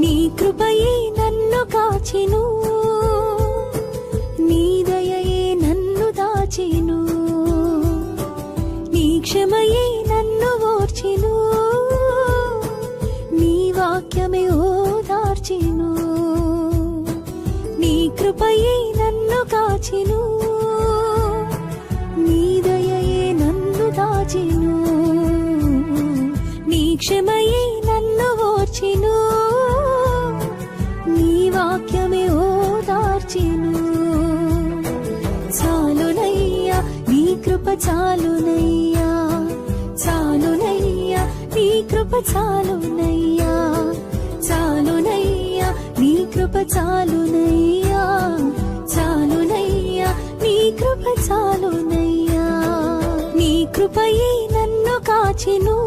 నీ కృపయే నన్ను కాచెను, నీ దయయే నన్ను దాచెను, నీ క్షమయే నన్ను ఓర్చెను, నీ వాక్యమే ఓదార్చెను. నీ కృపయే నన్ను కాచెను, నీ దయయే నన్ను దాచెను, నీ క్షమయే నన్ను ఓర్చెను, నీ వాక్యమే ఓదార్చెను. చాలునయ్యా నీ కృప చాలునయ్యా, చాలునయ్యా నీ కృప చాలునయ్యా, చాలునయ్యా నీ కృప చాలునయ్యా, చాలునయ్యా నీ కృప చాలునయ్యా. నీ కృపయే నన్ను కాచెను,